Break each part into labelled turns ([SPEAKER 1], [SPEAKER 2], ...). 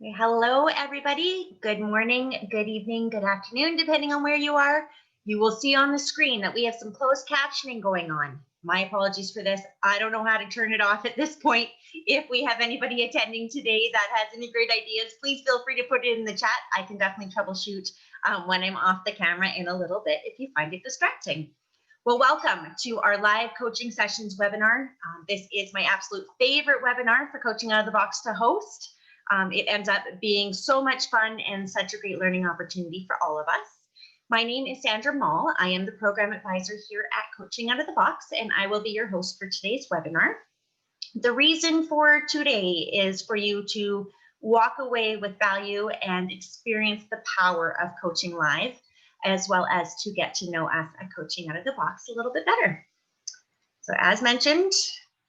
[SPEAKER 1] Hello, everybody. Good morning, good evening, good afternoon, depending on where you are. You will see on the screen that we have some closed captioning going on. My apologies for this. I don't know how to turn it off at this point. If we have anybody attending today that has any great ideas, please feel free to put it in the chat. I can definitely troubleshoot when I'm off the camera in a little bit if you find it distracting. Well, welcome to our live coaching sessions webinar. This is my absolute favorite webinar for Coaching Out of the Box to host. It ends up being so much fun and such a great learning opportunity for all of us. My name is Sandra Mall. I am the program advisor here at Coaching Out of the Box, and I will be your host for today's webinar. The reason for today is for you to walk away with value and experience the power of coaching live, as well as to get to know us at Coaching Out of the Box a little bit better. So as mentioned,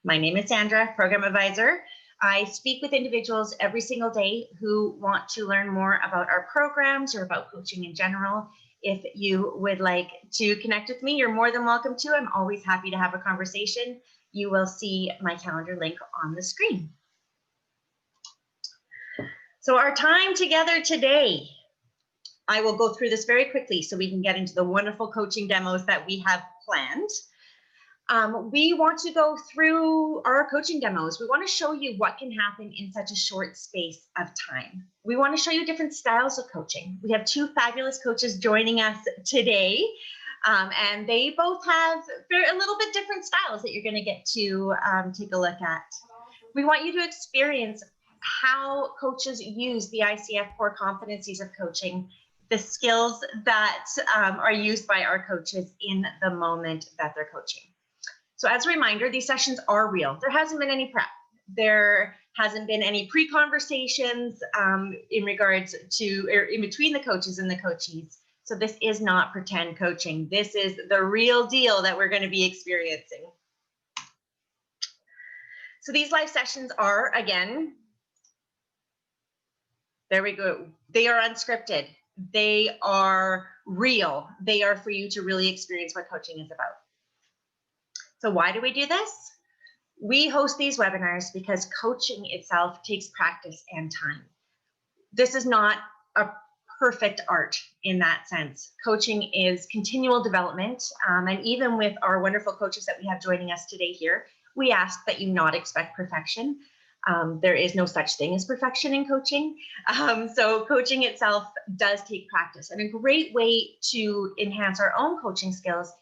[SPEAKER 1] my name is Sandra, program advisor. I speak with individuals every single day who want to learn more about our programs or about coaching in general. If you would like to connect with me, you're more than welcome to. I'm always happy to have a conversation. You will see my calendar link on the screen. So our time together today, I will go through this very quickly so we can get into the wonderful coaching demos that we have planned. We want to go through our coaching demos. We want to show you what can happen in such a short space of time. We want to show you different styles of coaching. We have two fabulous coaches joining us today, and they both have a little bit different styles that you're going to get to take a look at. We want you to experience how coaches use the ICF core competencies of coaching, the skills that are used by our coaches in the moment that they're coaching. So as a reminder, these sessions are real. There hasn't been any prep. There hasn't been any pre-conversations in regards to, or in between the coaches and the coachees. So this is not pretend coaching. This is the real deal that we're going to be experiencing. So these live sessions are, again, there we go. They are unscripted. They are real. They are for you to really experience what coaching is about. So why do we do this? We host these webinars because coaching itself takes practice and time. This is not a perfect art in that sense. Coaching is continual development. And even with our wonderful coaches that we have joining us today here, we ask that you not expect perfection. There is no such thing as perfection in coaching. So coaching itself does take practice. And a great way to enhance our own coaching skills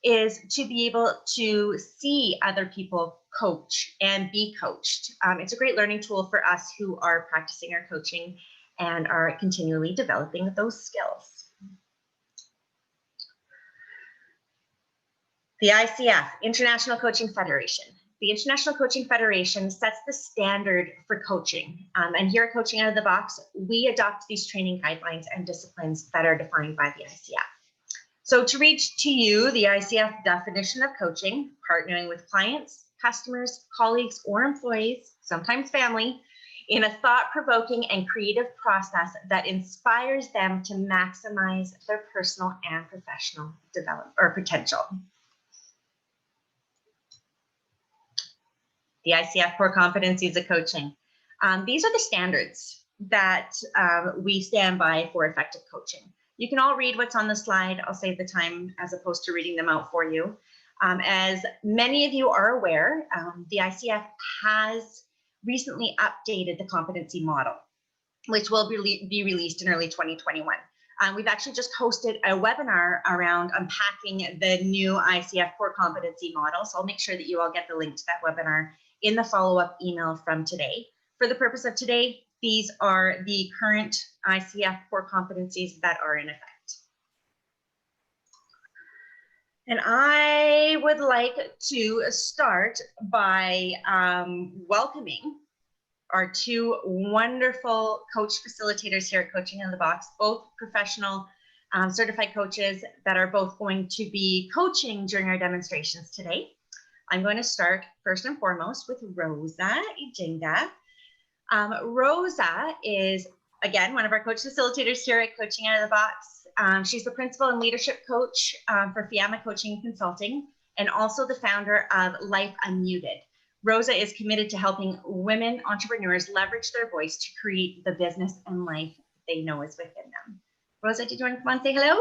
[SPEAKER 1] is to be able to see other people coach and be coached. It's a great learning tool for us who are practicing our coaching and are continually developing those skills. The ICF, International Coaching Federation. The International Coaching Federation sets the standard for coaching. And here at Coaching Out of the Box, we adopt these training guidelines and disciplines that are defined by the ICF. So to read to you the ICF definition of coaching, partnering with clients, customers, colleagues, or employees, sometimes family, in a thought-provoking and creative process that inspires them to maximize their personal and professional development or potential. The ICF core competencies of coaching. These are the standards that we stand by for effective coaching. You can all read what's on the slide. I'll save the time as opposed to reading them out for you. As many of you are aware, the ICF has recently updated the competency model, which will be released in early 2021. We've actually just hosted a webinar around unpacking the new ICF core competency model. So I'll make sure that you all get the link to that webinar in the follow-up email from today. For the purpose of today, these are the current ICF core competencies that are in effect. And I would like to start by welcoming our two wonderful coach facilitators here at Coaching Out of the Box, both professional certified coaches that are both going to be coaching during our demonstrations today. I'm going to start first and foremost with Rosa Edinga. Rosa is, again, one of our coach facilitators here at Coaching Out of the Box. She's the principal and leadership coach for Fiamma Coaching and Consulting, and also the founder of Life Unmuted, Rosa is committed to helping women entrepreneurs leverage their voice to create the business and life they know is within them. Rosa, did you want to come on and say hello?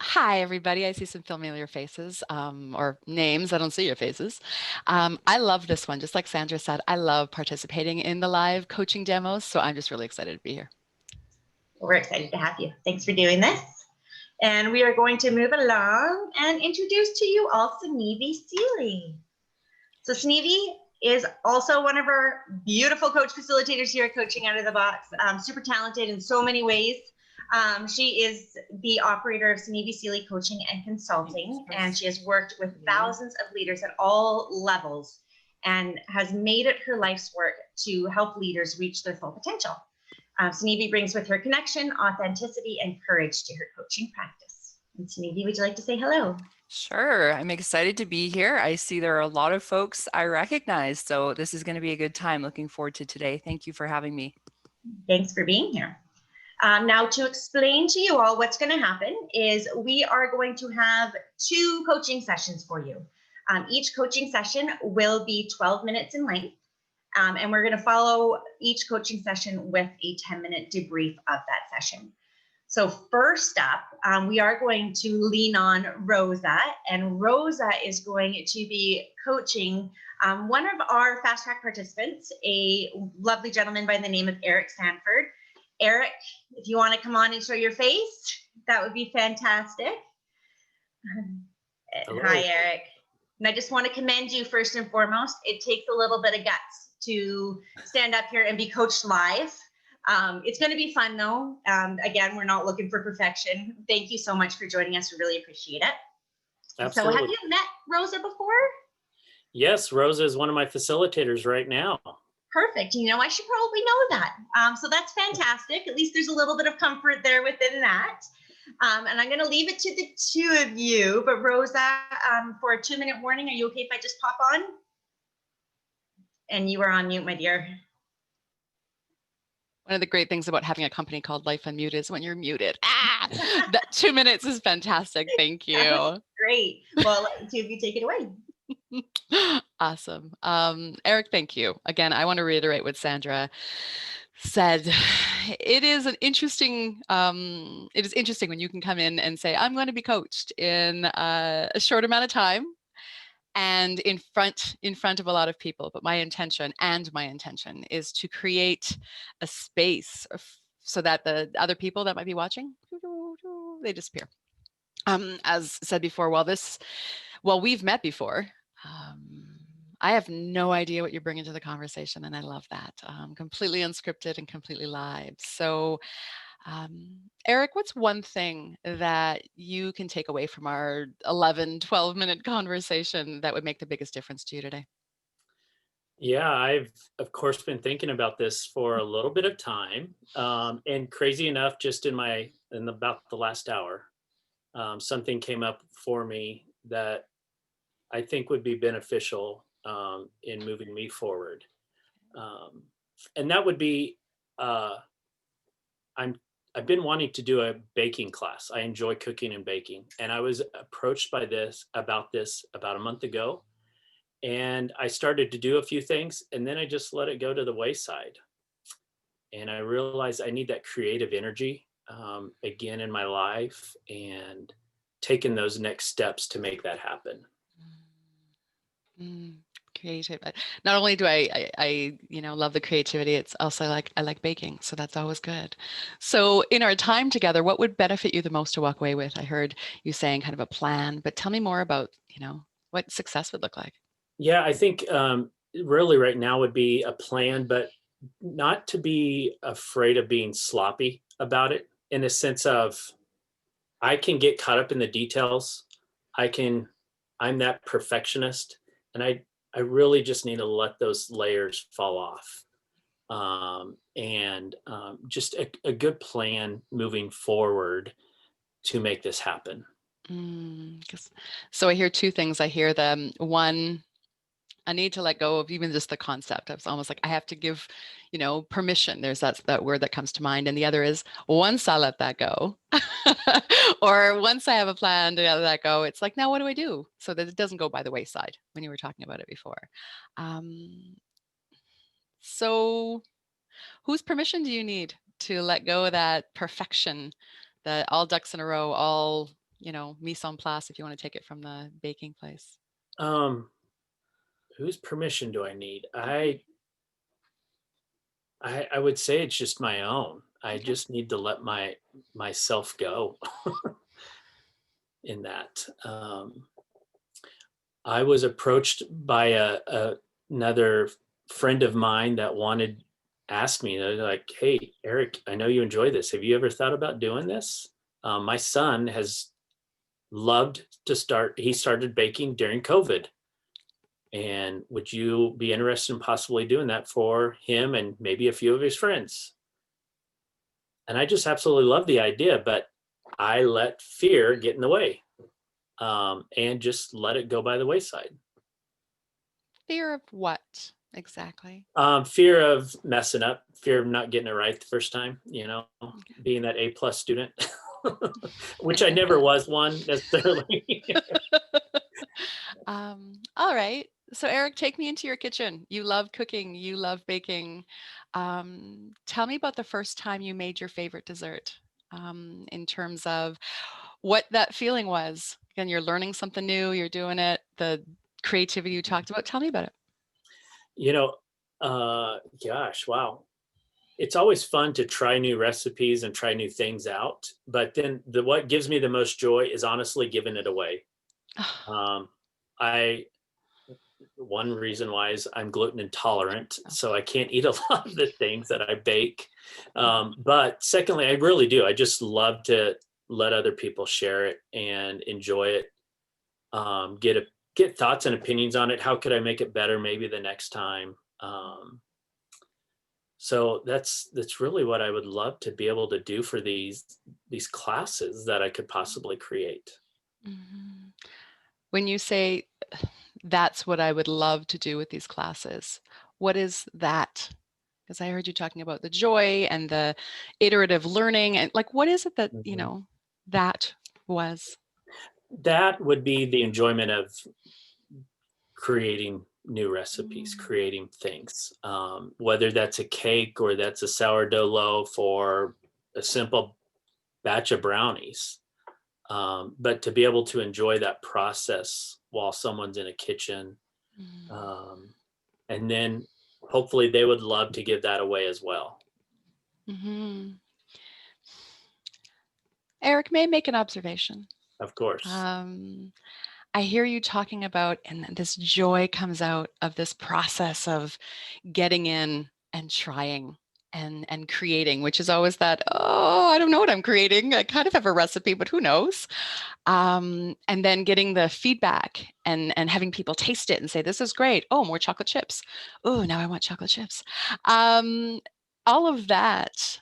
[SPEAKER 2] Hi, everybody. I see some familiar faces or names. I don't see your faces. I love this one. Just like Sandra said, I love participating in the live coaching demos. So I'm just really excited to be here.
[SPEAKER 1] We're excited to have you. Thanks for doing this. And we are going to move along and introduce to you all Sneevy Seeley. So Sneevy is also one of our beautiful coach facilitators here at Coaching Out of the Box. Super talented in so many ways. She is the operator of Sneevy Seeley Coaching and Consulting, and she has worked with thousands of leaders at all levels and has made it her life's work to help leaders reach their full potential. Sneevy brings with her connection, authenticity, and courage to her coaching practice. And Sneevy, would you like to say hello?
[SPEAKER 3] Sure. I'm excited to be here. I see there are a lot of folks I recognize, so this is going to be a good time. Looking forward to today. Thank you for having me.
[SPEAKER 1] Thanks for being here. Now, to explain to you all what's going to happen is we are going to have 2 coaching sessions for you. Each coaching session will be 12 minutes in length, and we're going to follow each coaching session with a 10-minute debrief of that session. So first up, we are going to lean on Rosa, and Rosa is going to be coaching one of our fast track participants, a lovely gentleman by the name of Eric Sanford. Eric, if you want to come on and show your face, that would be fantastic.
[SPEAKER 4] Hello.
[SPEAKER 1] Hi, Eric. And I just want to commend you first and foremost. It takes a little bit of guts to stand up here and be coached live. It's going to be fun though. Again, we're not looking for perfection. Thank you so much for joining us. We really appreciate it.
[SPEAKER 4] Absolutely.
[SPEAKER 1] So have you met Rosa before?
[SPEAKER 4] Yes, Rosa is one of my facilitators right now.
[SPEAKER 1] Perfect. You know, I should probably know that. So that's fantastic. At least there's a little bit of comfort there within that. And I'm going to leave it to the 2 of you. But Rosa, for a 2-minute warning, are you okay if I just pop on? And you are on mute, my dear.
[SPEAKER 2] One of the great things about having a company called Life Unmuted is when you're muted. That 2 minutes is fantastic. Thank you.
[SPEAKER 1] Great. Well, let the 2 of you take it away.
[SPEAKER 2] Awesome. Eric, thank you. Again, I want to reiterate what Sandra said. It is interesting when you can come in and say, I'm going to be coached in a short amount of time and in front of a lot of people. But my intention is to create a space so that the other people that might be watching, they disappear. As said before, while we've met before, I have no idea what you're bringing to the conversation, and I love that. Completely unscripted and completely live. So, Eric, what's one thing that you can take away from our 11, 12-minute conversation that would make the biggest difference to you today?
[SPEAKER 4] Yeah, I've of course been thinking about this for a little bit of time, and crazy enough, just in about the last hour, something came up for me that I think would be beneficial in moving me forward, and that would be I've been wanting to do a baking class. I enjoy cooking and baking, and I was approached by this about a month ago, and I started to do a few things, and then I just let it go to the wayside. And I realized I need that creative energy again in my life, and taking those next steps to make that happen.
[SPEAKER 2] Creative. Not only do I love the creativity, it's also I like baking, so that's always good. So in our time together, what would benefit you the most to walk away with? I heard you saying kind of a plan, but tell me more about what success would look like.
[SPEAKER 4] Yeah, I think really right now would be a plan, but not to be afraid of being sloppy about it, in a sense of I can get caught up in the details. I'm that perfectionist, and I really just need to let those layers fall off. And just a good plan moving forward to make this happen.
[SPEAKER 2] So I hear 2 things. I hear one, I need to let go of even just the concept. It's almost like I have to give, permission. There's that word that comes to mind. And the other is once I let that go, or once I have a plan to let that go, it's like, now what do I do so that it doesn't go by the wayside when you were talking about it before? So whose permission do you need to let go of that perfection, that all ducks in a row, all, mise en place, if you want to take it from the baking place?
[SPEAKER 4] Whose permission do I need? I would say it's just my own. I
[SPEAKER 2] Okay.
[SPEAKER 4] just need to let myself go in that. I was approached by another friend of mine that asked me, they're like, "Hey, Eric, I know you enjoy this. Have you ever thought about doing this? My son has loved to start. He started baking during COVID. And would you be interested in possibly doing that for him and maybe a few of his friends?" And I just absolutely love the idea, but I let fear get in the way, and just let it go by the wayside.
[SPEAKER 2] Fear of what exactly?
[SPEAKER 4] Fear of messing up, fear of not getting it right the first time, being that A+ student, which I never was one necessarily.
[SPEAKER 2] All right. So Eric, take me into your kitchen. You love cooking. You love baking. Tell me about the first time you made your favorite dessert, in terms of what that feeling was. Again, you're learning something new. You're doing it. The creativity you talked about. Tell me about it.
[SPEAKER 4] You know, Gosh, wow. It's always fun to try new recipes and try new things out, but then what gives me the most joy is honestly giving it away. Um, I One reason why is I'm gluten intolerant, so I can't eat a lot of the things that I bake. But secondly, I really do. I just love to let other people share it and enjoy it. Get thoughts and opinions on it. How could I make it better maybe the next time? So that's really what I would love to be able to do for these classes that I could possibly create.
[SPEAKER 2] Mhm. When you say that's what I would love to do with these classes, what is that? Because I heard you talking about the joy and the iterative learning, and like, what is it that,
[SPEAKER 4] Mhm.
[SPEAKER 2] that was?
[SPEAKER 4] That would be the enjoyment of creating new recipes,
[SPEAKER 2] Mm.
[SPEAKER 4] creating things, whether that's a cake or that's a sourdough loaf or a simple batch of brownies. But to be able to enjoy that process while someone's in a kitchen,
[SPEAKER 2] Mm.
[SPEAKER 4] um, and then hopefully they would love to give that away as well.
[SPEAKER 2] Mhm. Eric, may I make an observation?
[SPEAKER 4] Of course.
[SPEAKER 2] I hear you talking about, and this joy comes out of this process of getting in and trying and creating, which is always that, oh, I don't know what I'm creating. I kind of have a recipe, but who knows? And then getting the feedback and having people taste it and say, this is great. Oh, more chocolate chips. Oh, now I want chocolate chips. All of that.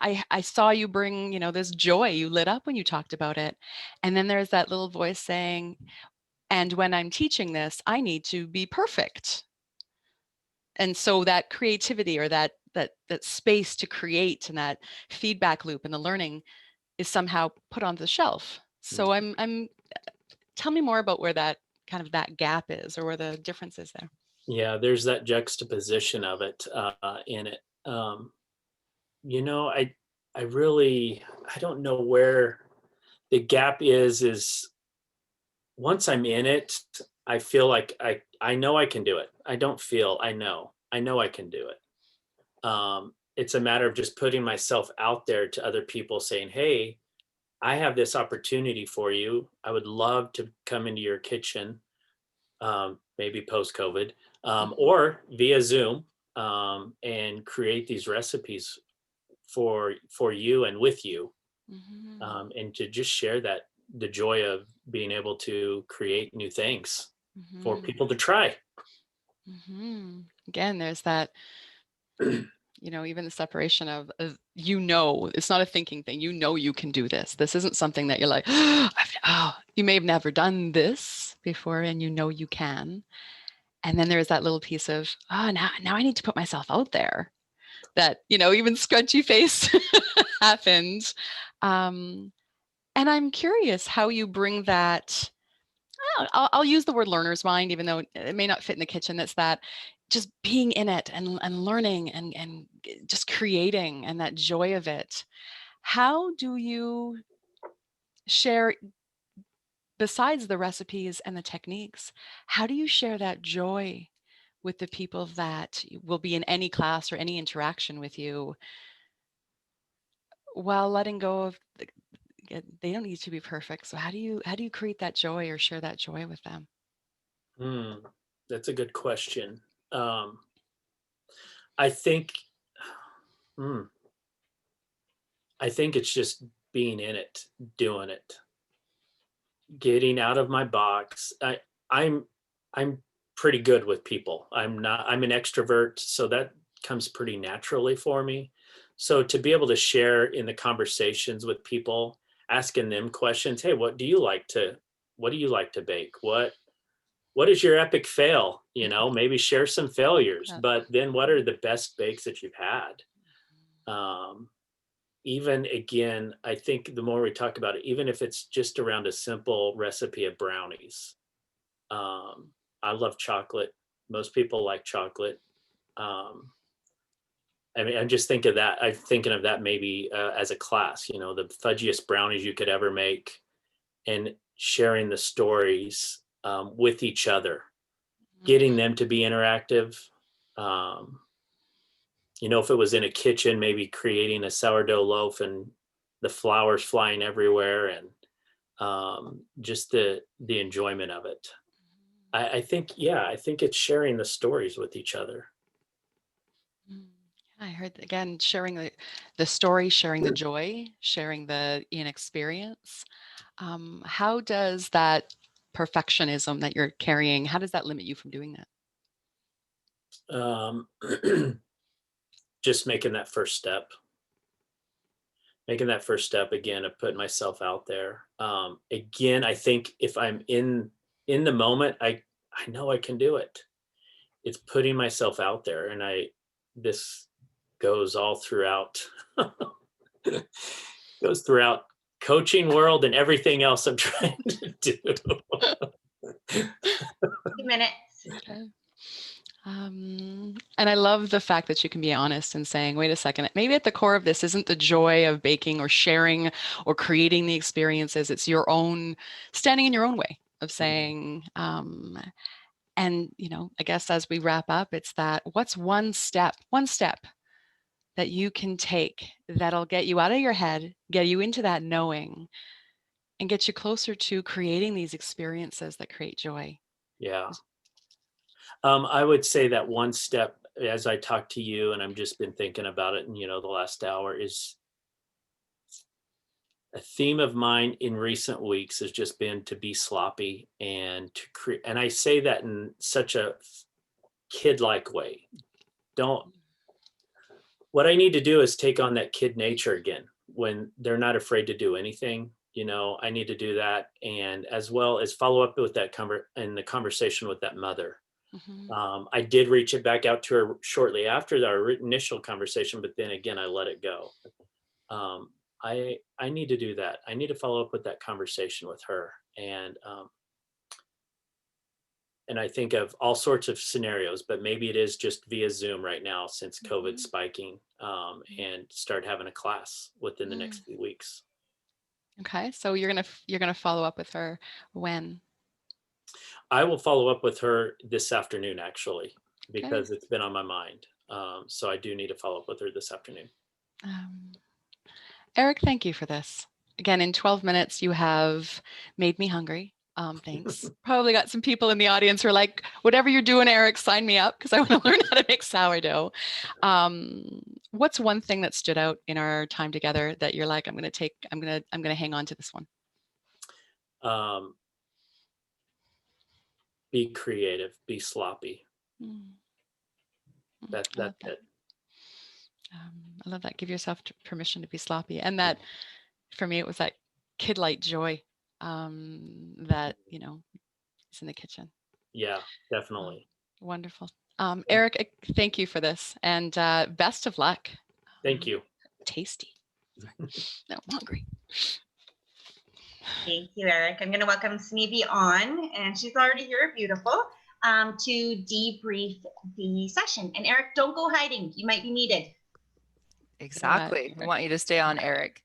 [SPEAKER 2] I saw you bring, this joy. You lit up when you talked about it. And then there's that little voice saying, and when I'm teaching this, I need to be perfect. And so that creativity, or that space to create, and that feedback loop and the learning is somehow put on the shelf. So I'm tell me more about where that kind of that gap is, or where the difference is there.
[SPEAKER 4] Yeah, there's that juxtaposition of it in it. You know, I really I don't know where the gap is once I'm in it, I feel like I know I can do it. I don't feel, I know I can do it. It's a matter of just putting myself out there to other people saying, "Hey, I have this opportunity for you. I would love to come into your kitchen, maybe post COVID,
[SPEAKER 2] Mhm.
[SPEAKER 4] or via Zoom, and create these recipes for you and with you,
[SPEAKER 2] Mhm.
[SPEAKER 4] and to just share that the joy of being able to create new things for
[SPEAKER 2] Mhm.
[SPEAKER 4] people to try."
[SPEAKER 2] Mhm. Again, there's that, even the separation of, it's not a thinking thing. You can do this. This isn't something that you're like, oh, you may have never done this before, and you can. And then there's that little piece of, oh, now I need to put myself out there. That, even scrunchy face happens. And I'm curious how you bring that. I'll use the word learner's mind, even though it may not fit in the kitchen. That's that just being in it and learning and just creating and that joy of it. How do you share, besides the recipes and the techniques, how do you share that joy with the people that will be in any class or any interaction with you, while letting go of they don't need to be perfect? So how do you create that joy or share that joy with them?
[SPEAKER 4] That's a good question. I think it's just being in it, doing it, getting out of my box. I'm pretty good with people. I'm an extrovert, so that comes pretty naturally for me. So to be able to share in the conversations with people, asking them questions, hey, what do you like to bake? What is your epic fail? Maybe share some failures, but then what are the best bakes that you've had? Even again, I think the more we talk about it, even if it's just around a simple recipe of brownies, I love chocolate. Most people like chocolate. I'm just thinking of that. I'm thinking of that maybe as a class, the fudgiest brownies you could ever make, and sharing the stories with each other, getting them to be interactive. If it was in a kitchen, maybe creating a sourdough loaf and the flour's flying everywhere, and just the enjoyment of it. I think it's sharing the stories with each other.
[SPEAKER 2] I heard, again, sharing the story, sharing the joy, sharing the experience. How does that perfectionism that you're carrying, how does that limit you from doing
[SPEAKER 4] that? Just making that first step again of putting myself out there. Again, I think if I'm in the moment, I know I can do it. It's putting myself out there, and this goes all throughout coaching world and everything else I'm trying to do.
[SPEAKER 1] 2 minutes.
[SPEAKER 2] Okay. And I love the fact that you can be honest and saying, wait a second, maybe at the core of this isn't the joy of baking or sharing or creating the experiences. It's your own standing in your own way of saying, and I guess as we wrap up, it's that what's one step that you can take that'll get you out of your head, get you into that knowing, and get you closer to creating these experiences that create joy?
[SPEAKER 4] Yeah. I would say that one step, as I talk to you, and I've just been thinking about it in, the last hour, is a theme of mine in recent weeks has just been to be sloppy and to create. And I say that in such a kid-like way. What I need to do is take on that kid nature again when they're not afraid to do anything. I need to do that, and as well as follow up with that in the conversation with that mother. I did reach it back out to her shortly after our initial conversation, but then again, I let it go. I need to do that. I need to follow up with that conversation with her, and I think of all sorts of scenarios, but maybe it is just via Zoom right now since COVID spiking, and start having a class within the next few weeks.
[SPEAKER 2] Okay, so you're gonna follow up with her when?
[SPEAKER 4] I will follow up with her this afternoon, actually, because it's been on my mind. So I do need to follow up with her this afternoon.
[SPEAKER 2] Eric, thank you for this. Again, in 12 minutes, you have made me hungry. Thanks. Probably got some people in the audience who are like, whatever you're doing, Eric, sign me up because I want to learn how to make sourdough. What's one thing that stood out in our time together that you're like, I'm going to hang on to this one?
[SPEAKER 4] Be creative, be sloppy. That's it.
[SPEAKER 2] I love that. Give yourself permission to be sloppy. And that, for me, it was that kid-like joy that, is in the kitchen.
[SPEAKER 4] Yeah, definitely.
[SPEAKER 2] Wonderful. Eric, thank you for this, and best of luck.
[SPEAKER 4] Thank you.
[SPEAKER 2] Tasty. Now I'm hungry.
[SPEAKER 1] Thank you, Eric. I'm going to welcome Sneevy on, and she's already here, beautiful, to debrief the session. And Eric, don't go hiding. You might be needed.
[SPEAKER 3] Exactly. We want you to stay on, Eric.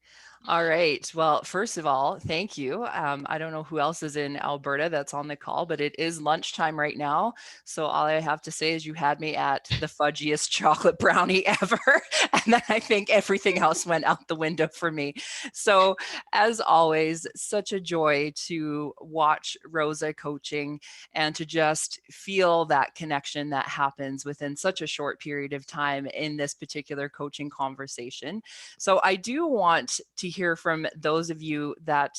[SPEAKER 3] All right. Well, first of all, thank you. I don't know who else is in Alberta that's on the call, but it is lunchtime right now. So all I have to say is you had me at the fudgiest chocolate brownie ever. And then I think everything else went out the window for me. So as always, such a joy to watch Rosa coaching and to just feel that connection that happens within such a short period of time in this particular coaching conversation. So I do want to hear from those of you that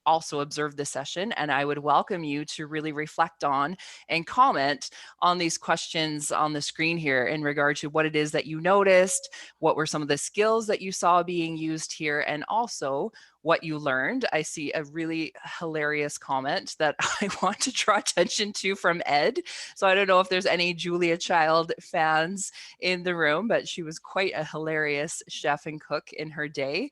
[SPEAKER 3] also observed the session, and I would welcome you to really reflect on and comment on these questions on the screen here in regard to what it is that you noticed, what were some of the skills that you saw being used here, and also what you learned. I see a really hilarious comment that I want to draw attention to from Ed. So I don't know if there's any Julia Child fans in the room, but she was quite a hilarious chef and cook in her day.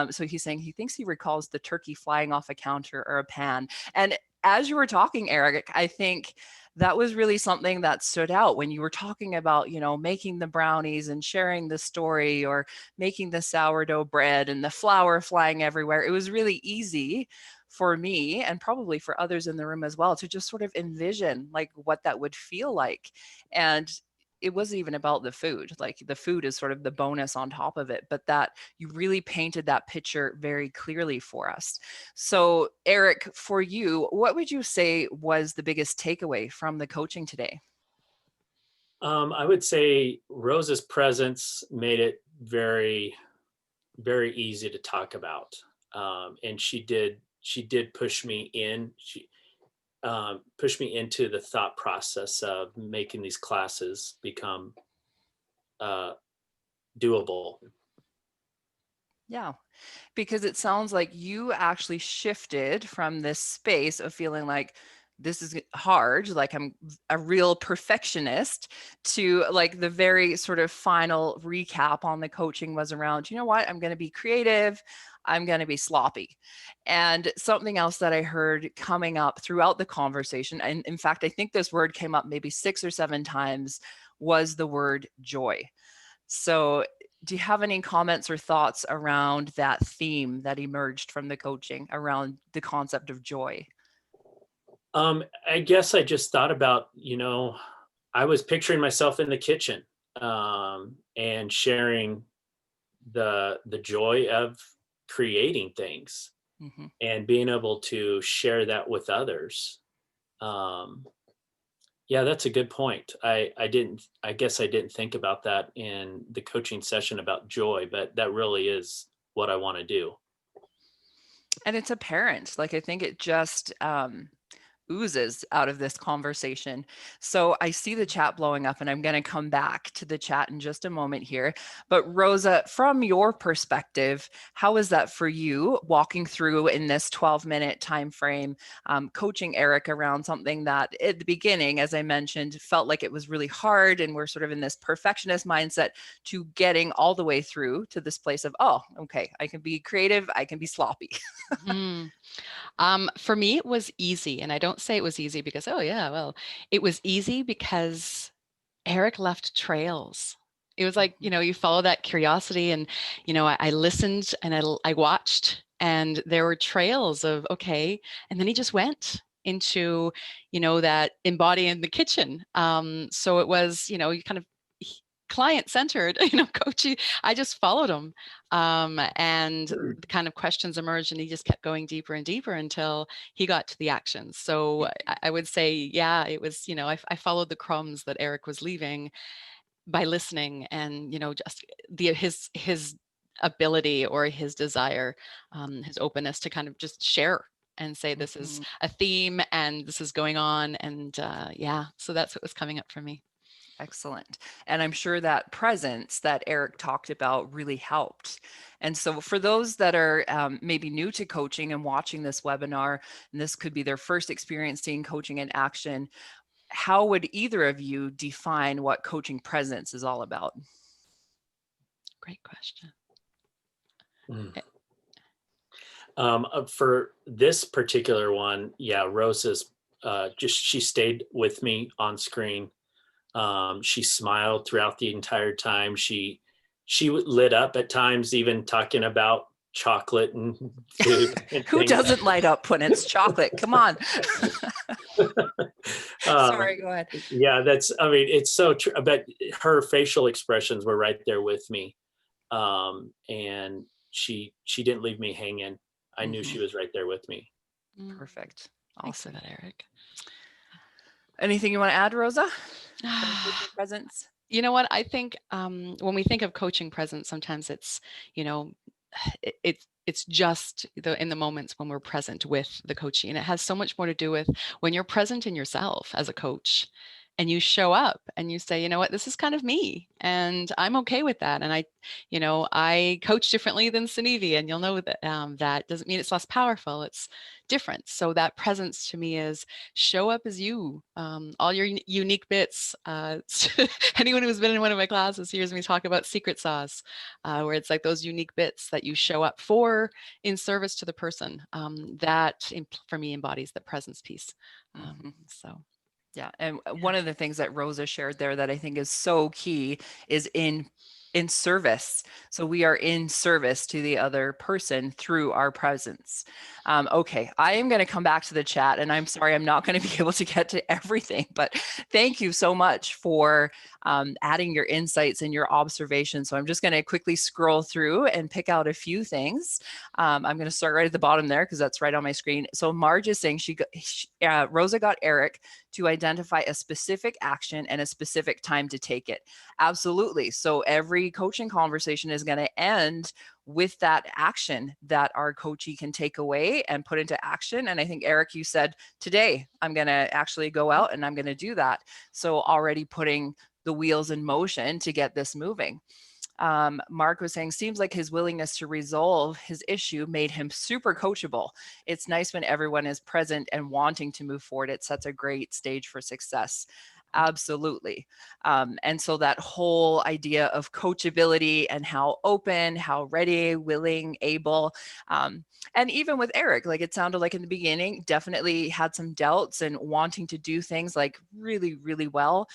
[SPEAKER 3] So he's saying he thinks he recalls the turkey flying off a counter or a pan. And as you were talking, Eric, I think that was really something that stood out when you were talking about, making the brownies and sharing the story or making the sourdough bread and the flour flying everywhere. It was really easy for me and probably for others in the room as well to just sort of envision like what that would feel like. And it wasn't even about the food. Like the food is sort of the bonus on top of it, but that you really painted that picture very clearly for us. So Eric, for you, what would you say was the biggest takeaway from the coaching today?
[SPEAKER 4] I would say Rosa's presence made it very, very easy to talk about. And she did push me in. She pushed me into the thought process of making these classes become doable.
[SPEAKER 3] Yeah, because it sounds like you actually shifted from this space of feeling like this is hard, like I'm a real perfectionist, to like the very sort of final recap on the coaching was around, you know what, I'm going to be creative, I'm going to be sloppy. And something else that I heard coming up throughout the conversation, and in fact, I think this word came up maybe 6 or 7 times, was the word joy. So do you have any comments or thoughts around that theme that emerged from the coaching around the concept of joy?
[SPEAKER 4] I guess I just thought about, I was picturing myself in the kitchen and sharing the joy of creating things
[SPEAKER 3] Mm-hmm.
[SPEAKER 4] and being able to share that with others. Yeah, that's a good point. I guess I didn't think about that in the coaching session about joy, but that really is what I want to do.
[SPEAKER 3] And it's apparent, like I think it just oozes out of this conversation. So I see the chat blowing up and I'm going to come back to the chat in just a moment here. But Rosa, from your perspective, how is that for you walking through in this 12-minute time frame, coaching Eric around something that at the beginning, as I mentioned, felt like it was really hard and we're sort of in this perfectionist mindset to getting all the way through to this place of, oh, okay, I can be creative, I can be sloppy.
[SPEAKER 2] Mm-hmm. For me, it was easy. And I don't say it was easy because, oh yeah, well, it was easy because Eric left trails. It was like, you follow that curiosity and, I listened and I watched and there were trails of, okay. And then he just went into, that embody in the kitchen. So it was, you kind of client-centered, coaching. I just followed him. And the kind of questions emerged and he just kept going deeper and deeper until he got to the actions. So I would say, yeah, it was, I followed the crumbs that Eric was leaving by listening and, just his ability or his desire, his openness to kind of just share and say, this is a theme and this is going on. And yeah, so that's what was coming up for me.
[SPEAKER 3] Excellent. And I'm sure that presence that Eric talked about really helped. And so for those that are maybe new to coaching and watching this webinar, and this could be their first experience seeing coaching in action, how would either of you define what coaching presence is all about?
[SPEAKER 2] Great question.
[SPEAKER 4] For this particular one, yeah, Rosa's she stayed with me on screen. She smiled throughout the entire time. She lit up at times, even talking about chocolate and food. And
[SPEAKER 3] Who doesn't light up when it's chocolate? Come on. Sorry, go ahead.
[SPEAKER 4] Yeah, it's so true. But her facial expressions were right there with me. And she didn't leave me hanging. I knew she was right there with me.
[SPEAKER 3] Perfect.
[SPEAKER 2] Thanks for
[SPEAKER 3] Awesome.
[SPEAKER 2] that, Eric.
[SPEAKER 3] Anything you want to add, Rosa? Presence?
[SPEAKER 2] You know what? I think when we think of coaching presence, sometimes it's, it's just in the moments when we're present with the coachee. And it has so much more to do with when you're present in yourself as a coach and you show up and you say, you know what, this is kind of me and I'm okay with that. And I coach differently than Sunevi, and you'll know that that doesn't mean it's less powerful. It's different. So that presence to me is show up as you, all your unique bits. Anyone who's been in one of my classes hears me talk about secret sauce, where it's like those unique bits that you show up for in service to the person. That for me embodies the presence piece. So.
[SPEAKER 3] Yeah. And one of the things that Rosa shared there that I think is so key is in service. So we are in service to the other person through our presence. Okay, I am going to come back to the chat, and I'm sorry I'm not going to be able to get to everything, but thank you so much for adding your insights and your observations. So I'm just going to quickly scroll through and pick out a few things. I'm going to start right at the bottom there because that's right on my screen. So Marge is saying Rosa got Eric to identify a specific action and a specific time to take it. Absolutely. So every coaching conversation is going to end with that action that our coachee can take away and put into action. And I think, Eric, you said today, I'm going to actually go out and I'm going to do that. So already putting the wheels in motion to get this moving. Mark was saying, seems like his willingness to resolve his issue made him super coachable. It's nice when everyone is present and wanting to move forward. It sets a great stage for success. Absolutely. And so that whole idea of coachability and how open, how ready, willing, able, and even with Eric, like it sounded like in the beginning, definitely had some doubts and wanting to do things like really, really well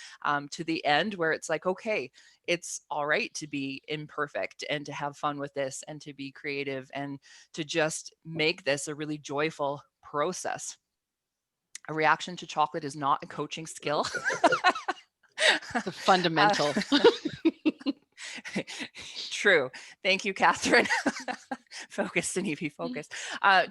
[SPEAKER 3] to the end where it's like, okay, it's all right to be imperfect and to have fun with this and to be creative and to just make this a really joyful process. A reaction to chocolate is not a coaching skill.
[SPEAKER 2] The fundamental.
[SPEAKER 3] True. Thank you, Catherine. Focus, Sunevi, focus.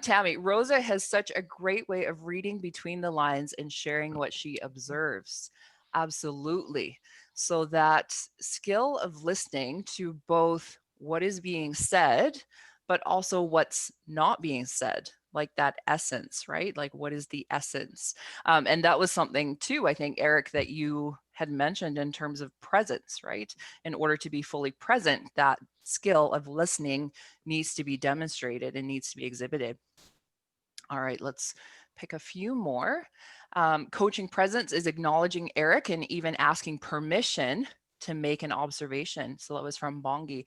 [SPEAKER 3] Tammy, Rosa has such a great way of reading between the lines and sharing what she observes. Absolutely. So that skill of listening to both what is being said, but also what's not being said, like that essence, right? Like what is the essence? And that was something too, I think, Eric, that you had mentioned in terms of presence, right? In order to be fully present, that skill of listening needs to be demonstrated and needs to be exhibited. All right, let's pick a few more. Coaching presence is acknowledging Eric and even asking permission to make an observation. So that was from Bongi.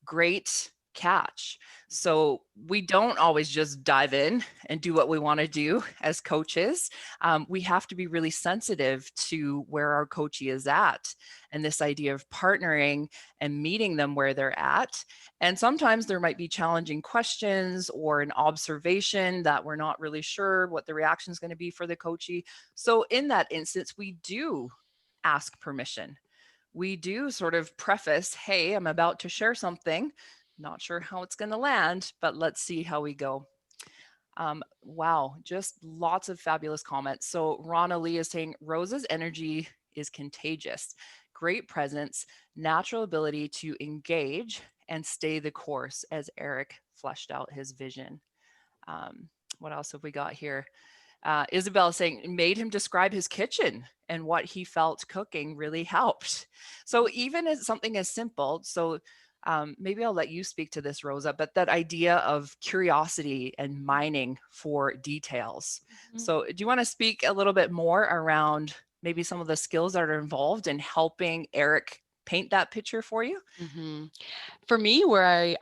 [SPEAKER 3] Great catch. So we don't always just dive in and do what we want to do as coaches. We have to be really sensitive to where our coachee is at and this idea of partnering and meeting them where they're at. And sometimes there might be challenging questions or an observation that we're not really sure what the reaction is going to be for the coachee. So in that instance, we do ask permission. We do sort of preface, hey, I'm about to share something. Not sure how it's going to land, but let's see how we go. Wow, just lots of fabulous comments. So Rana Lee is saying, Rosa's energy is contagious. Great presence, natural ability to engage and stay the course as Eric fleshed out his vision. What else have we got here? Isabel saying, made him describe his kitchen and what he felt cooking really helped. So even as something as simple, so maybe I'll let you speak to this, Rosa, but that idea of curiosity and mining for details. So do you want to speak a little bit more around maybe some of the skills that are involved in helping Eric paint that picture for you?
[SPEAKER 2] For me, where I,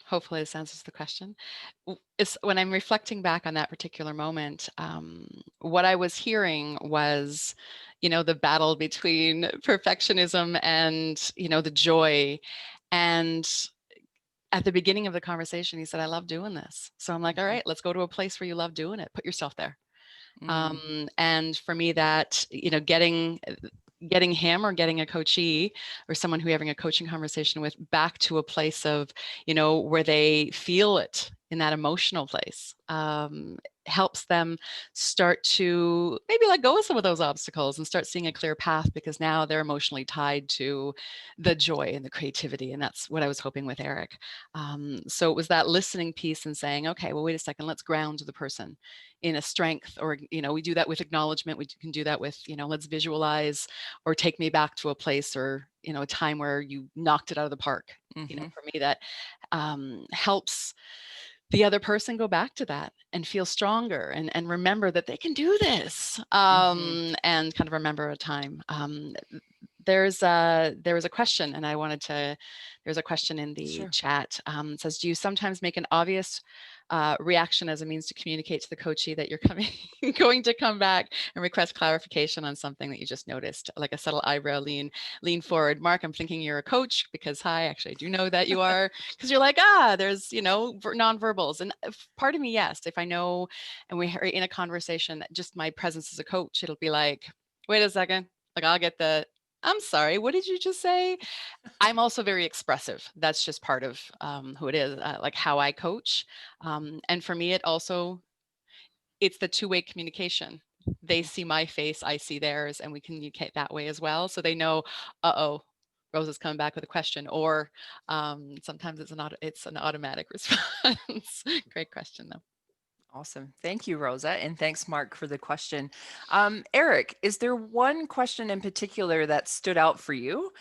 [SPEAKER 2] hopefully this answers the question, is when I'm reflecting back on that particular moment, what I was hearing was, the battle between perfectionism and, the joy. And at the beginning of the conversation, he said, I love doing this. So I'm like, all right, let's go to a place where you love doing it. Put yourself there. And for me, that, getting him or getting a coachee or someone who you're having a coaching conversation with back to a place of, where they feel it in that emotional place, helps them start to maybe let go of some of those obstacles and start seeing a clear path, because now they're emotionally tied to the joy and the creativity. And that's what I was hoping with Eric. So it was that listening piece and saying, okay, well, wait a second, let's ground the person in a strength, or, we do that with acknowledgement. We can do that with, let's visualize, or take me back to a place, or, a time where you knocked it out of the park. For me, that helps the other person go back to that and feel stronger and remember that they can do this, and kind of remember a time. There was a question, and there's a question in the chat. It says, do you sometimes make an obvious reaction as a means to communicate to the coachee that you're going to come back and request clarification on something that you just noticed, like a subtle eyebrow lean forward? Mark, I'm thinking you're a coach, because actually I do know that you are, because you're like, there's, nonverbals. And part of me, yes, if I know, and we're in a conversation, just my presence as a coach, it'll be like, wait a second, like I'll get I'm sorry, what did you just say? I'm also very expressive. That's just part of who it is, like how I coach. And for me, it's the two-way communication. They see my face, I see theirs, and we communicate that way as well. So they know, Rosa's coming back with a question, or sometimes it's an automatic response. Great question, though.
[SPEAKER 3] Awesome. Thank you, Rosa. And thanks, Mark, for the question. Eric, is there one question in particular that stood out for you,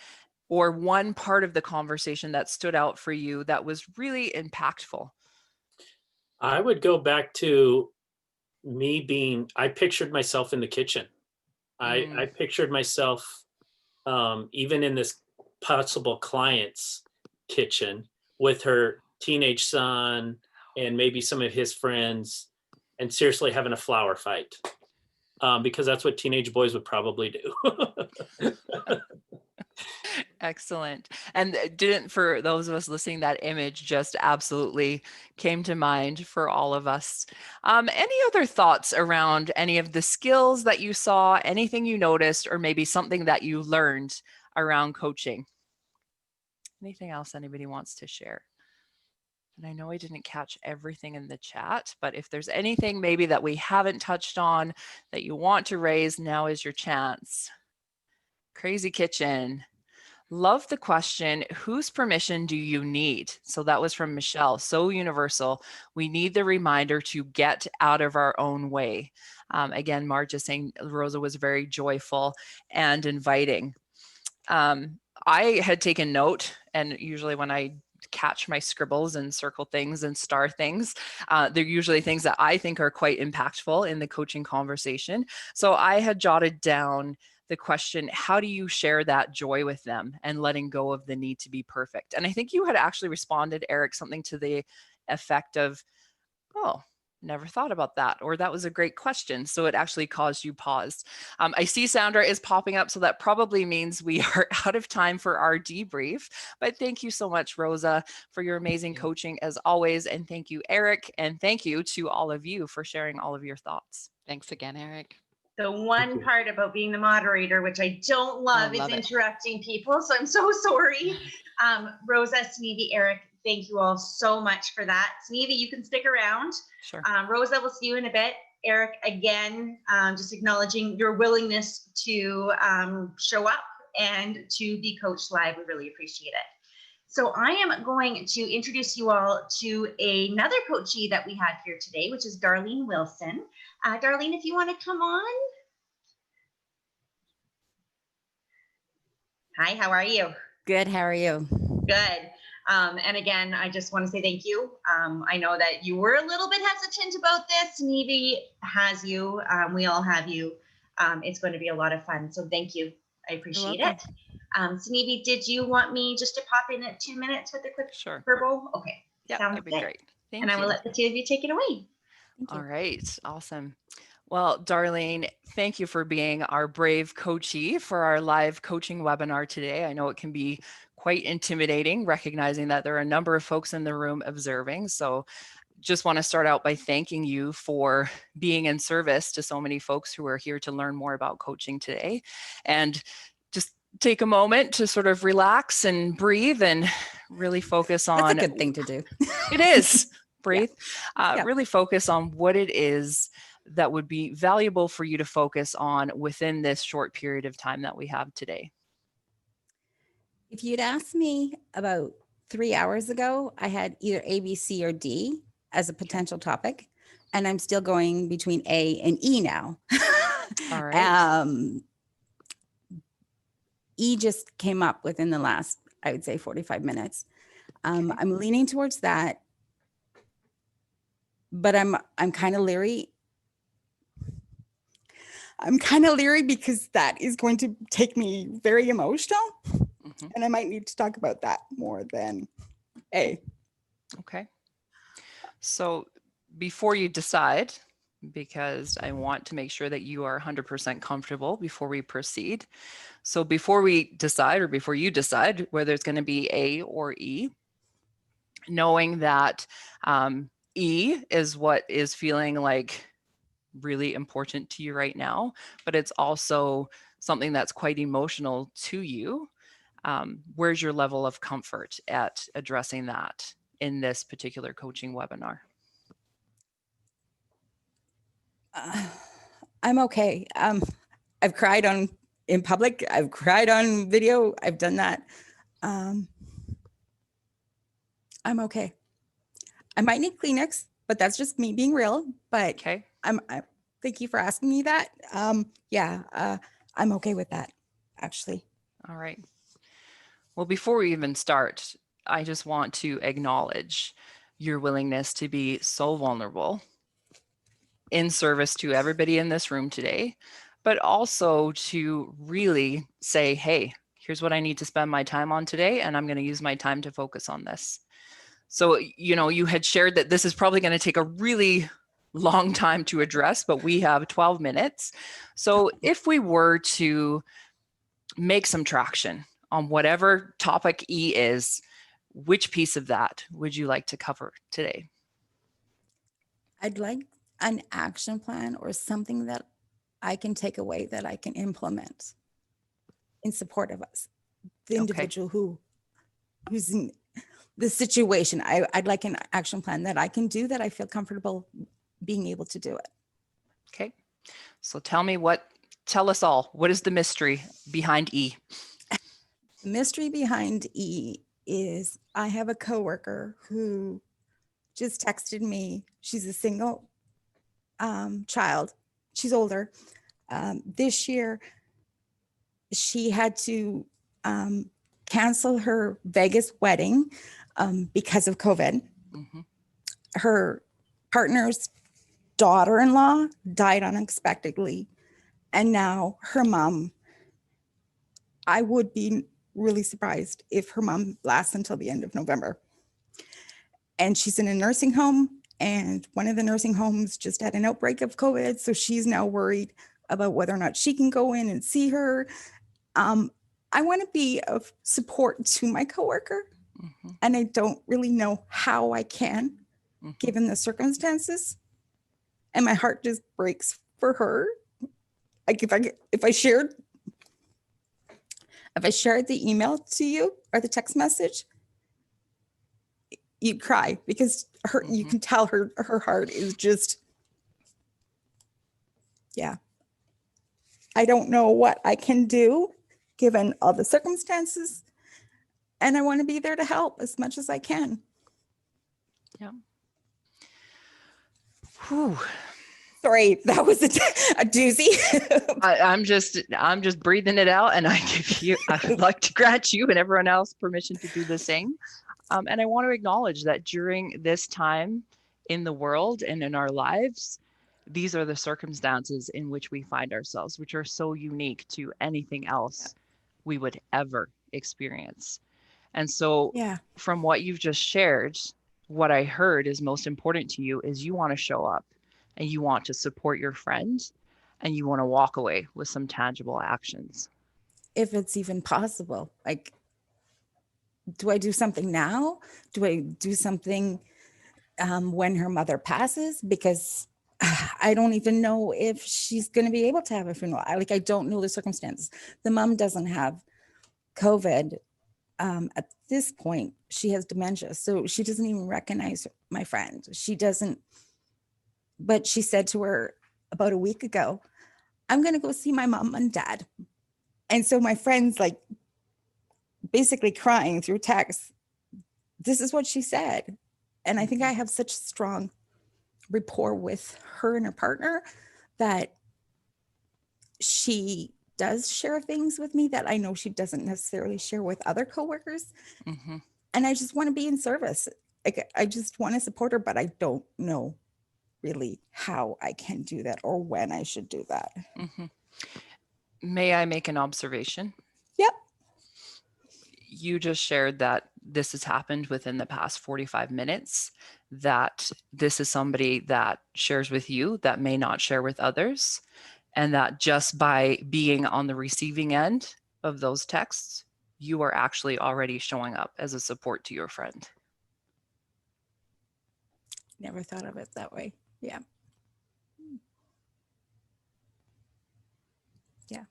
[SPEAKER 3] or one part of the conversation that stood out for you that was really impactful?
[SPEAKER 4] I would go back to I pictured myself in the kitchen. I pictured myself even in this possible client's kitchen with her teenage son and maybe some of his friends, and seriously having a flower fight, because that's what teenage boys would probably do.
[SPEAKER 3] Excellent. And for those of us listening, that image just absolutely came to mind for all of us. Any other thoughts around any of the skills that you saw, anything you noticed, or maybe something that you learned around coaching? Anything else anybody wants to share? And I know I didn't catch everything in the chat, but if there's anything maybe that we haven't touched on that you want to raise, now is your chance. Crazy Kitchen. Love the question, whose permission do you need? So that was from Michelle, so universal. We need the reminder to get out of our own way. Again, Marge is saying Rosa was very joyful and inviting. I had taken note, and usually when I catch my scribbles and circle things and star things, they're usually things that I think are quite impactful in the coaching conversation. So I had jotted down the question, how do you share that joy with them and letting go of the need to be perfect? And I think you had actually responded, Eric, something to the effect of, oh, never thought about that, or that was a great question. So it actually caused you pause. I see Sandra is popping up, so that probably means we are out of time for our debrief. But thank you so much, Rosa, for your amazing coaching as always. And thank you, Eric. And thank you to all of you for sharing all of your thoughts.
[SPEAKER 2] Thanks again, Eric.
[SPEAKER 1] The one part about being the moderator, which I don't love, is interrupting people. So I'm so sorry. Rosa, Sneevy, Eric, thank you all so much for that. Sneevy, you can stick around.
[SPEAKER 3] Sure.
[SPEAKER 1] Rosa, we'll see you in a bit. Eric, again, just acknowledging your willingness to show up and to be coached live. We really appreciate it. So I am going to introduce you all to another coachee that we had here today, which is Darlene Wilson. Darlene, if you want to come on. Hi, how are you?
[SPEAKER 5] Good, how are you?
[SPEAKER 1] Good. And again, I just want to say thank you. I know that you were a little bit hesitant about this. Neve has you. We all have you. It's going to be a lot of fun. So thank you. I appreciate
[SPEAKER 3] welcome.
[SPEAKER 1] it. Sunevi, did you want me just to pop in at 2 minutes with a quick
[SPEAKER 3] Sure.
[SPEAKER 1] verbal? Okay.
[SPEAKER 3] Yeah,
[SPEAKER 1] Sounds
[SPEAKER 3] that'd be
[SPEAKER 1] good.
[SPEAKER 3] great. Thank
[SPEAKER 1] And I
[SPEAKER 3] you.
[SPEAKER 1] will let the two of you take it away.
[SPEAKER 3] All right, awesome. Well, Darlene, thank you for being our brave coachee for our live coaching webinar today. I know it can be quite intimidating, recognizing that there are a number of folks in the room observing. So just want to start out by thanking you for being in service to so many folks who are here to learn more about coaching today. And just take a moment to sort of relax and breathe and really focus on—
[SPEAKER 5] That's a good thing to do.
[SPEAKER 3] It is. Breathe.
[SPEAKER 5] Yeah.
[SPEAKER 3] Really focus on what it is that would be valuable for you to focus on within this short period of time that we have today.
[SPEAKER 5] If you'd asked me about 3 hours ago, I had either A, B, C, or D as a potential topic, and I'm still going between A and E now.
[SPEAKER 3] All right.
[SPEAKER 5] E just came up within the last, I would say, 45 minutes. I'm leaning towards that, but I'm kind of leery. I'm kind of leery because that is going to take me very emotional, and I might need to talk about that more than A.
[SPEAKER 3] Okay. So before you decide, because I want to make sure that you are 100% comfortable before we proceed. So before we decide, or before you decide whether it's going to be A or E, knowing that E is what is feeling like really important to you right now, but it's also something that's quite emotional to you. Where's your level of comfort at addressing that in this particular coaching webinar?
[SPEAKER 5] I'm okay. I've cried in public. I've cried on video. I've done that. I'm okay. I might need Kleenex, but that's just me being real. But
[SPEAKER 3] Okay.
[SPEAKER 5] Thank you for asking me that. I'm okay with that, actually.
[SPEAKER 3] All right. Well, before we even start, I just want to acknowledge your willingness to be so vulnerable in service to everybody in this room today, but also to really say, hey, here's what I need to spend my time on today, and I'm going to use my time to focus on this. So, you know, you had shared that this is probably going to take a really long time to address, but we have 12 minutes. So if we were to make some traction on whatever topic E is, which piece of that would you like to cover today?
[SPEAKER 5] I'd like an action plan or something that I can take away that I can implement in support of us, the individual who's in the situation. I'd like an action plan that I can do, that I feel comfortable being able to do it.
[SPEAKER 3] Okay, so tell us all, what is the mystery behind E?
[SPEAKER 5] The mystery behind E is I have a coworker who just texted me. She's a single child. She's older. This year, she had to cancel her Vegas wedding because of COVID.
[SPEAKER 3] Mm-hmm.
[SPEAKER 5] Her partner's daughter-in-law died unexpectedly. And now her mom, I would be really surprised if her mom lasts until the end of November. And she's in a nursing home, and one of the nursing homes just had an outbreak of COVID. So she's now worried about whether or not she can go in and see her. I want to be of support to my coworker, and I don't really know how I can, given the circumstances. And my heart just breaks for her. Like if I shared the email to you or the text message, you'd cry, because you can tell her heart is just, yeah. I don't know what I can do given all the circumstances, and I want to be there to help as much as I can.
[SPEAKER 3] Yeah. Whew.
[SPEAKER 5] Sorry, that was a doozy.
[SPEAKER 3] I'm just breathing it out, and I'd like to grant you and everyone else permission to do the same. And I want to acknowledge that during this time in the world and in our lives, these are the circumstances in which we find ourselves, which are so unique to anything else we would ever experience. And so from what you've just shared, what I heard is most important to you is you want to show up and you want to support your friend and you want to walk away with some tangible actions.
[SPEAKER 5] If it's even possible. Like, do I do something now? Do I do something when her mother passes? Because I don't even know if she's going to be able to have a funeral. I don't know the circumstances. The mom doesn't have COVID. At this point, she has dementia. So she doesn't even recognize my friend. She doesn't, but she said to her about a week ago, I'm going to go see my mom and dad. And so my friend's like basically crying through text. This is what she said. And I think I have such strong rapport with her and her partner that she does share things with me that I know she doesn't necessarily share with other coworkers.
[SPEAKER 3] Mm-hmm.
[SPEAKER 5] And I just want to be in service. Like, I just want to support her, but I don't know really how I can do that or when I should do that.
[SPEAKER 3] Mm-hmm. May I make an observation?
[SPEAKER 5] Yep.
[SPEAKER 3] You just shared that this has happened within the past 45 minutes, that this is somebody that shares with you that may not share with others, and that just by being on the receiving end of those texts, you are actually already showing up as a support to your friend.
[SPEAKER 5] Never thought of it that way. Yeah. Yeah.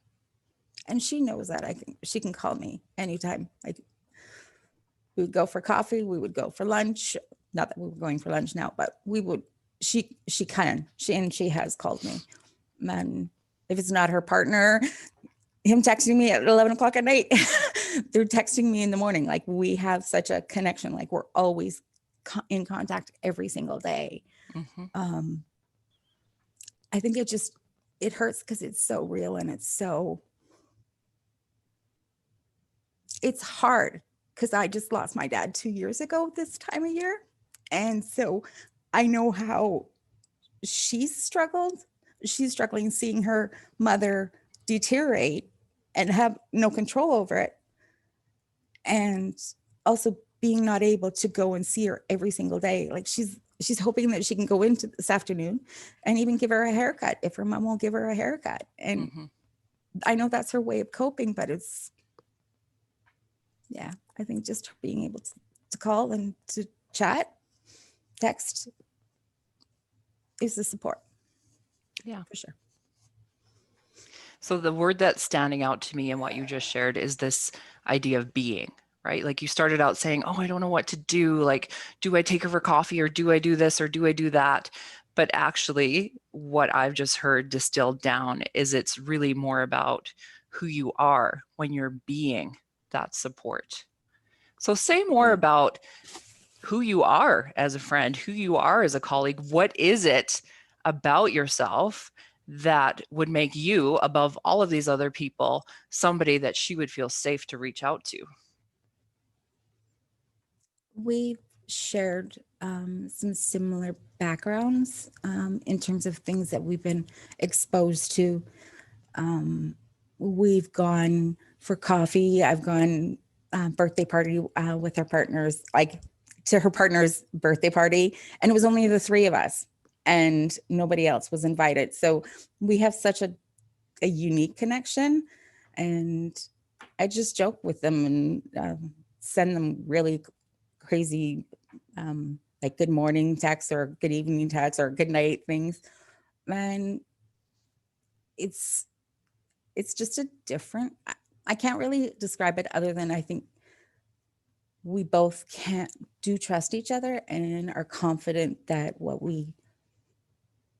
[SPEAKER 5] And she knows that she can call me anytime. We would go for coffee. We would go for lunch. Not that we were going for lunch now, but we would, she has called me. And if it's not her partner, him texting me at 11 o'clock at night, they're texting me in the morning. Like, we have such a connection. Like, we're always in contact every single day.
[SPEAKER 3] Mm-hmm.
[SPEAKER 5] I think it hurts because it's so real and it's hard because I just lost my dad 2 years ago this time of year. And so I know how she's struggled. She's struggling seeing her mother deteriorate and have no control over it. And also being not able to go and see her every single day. Like, she's hoping that she can go into this afternoon and even give her a haircut if her mom won't give her a haircut. And
[SPEAKER 3] Mm-hmm.
[SPEAKER 5] I know that's her way of coping, but I think just being able to call and to chat, text is the support.
[SPEAKER 3] Yeah,
[SPEAKER 5] for sure.
[SPEAKER 3] So the word that's standing out to me in what you just shared is this idea of being, right? Like, you started out saying, oh, I don't know what to do. Like, do I take her for coffee, or do I do this, or do I do that? But actually, what I've just heard distilled down is it's really more about who you are when you're being that support. So say more about who you are as a friend, who you are as a colleague. What is it about yourself that would make you, above all of these other people, somebody that she would feel safe to reach out to?
[SPEAKER 5] We've shared some similar backgrounds in terms of things that we've been exposed to. We've gone for coffee. I've gone birthday party with her partners, like to her partner's birthday party, and it was only the three of us and nobody else was invited. So we have such a unique connection, and I just joke with them and send them really crazy like good morning texts or good evening texts or good night things. And it's just a different, I can't really describe it other than I think we both do trust each other and are confident that what we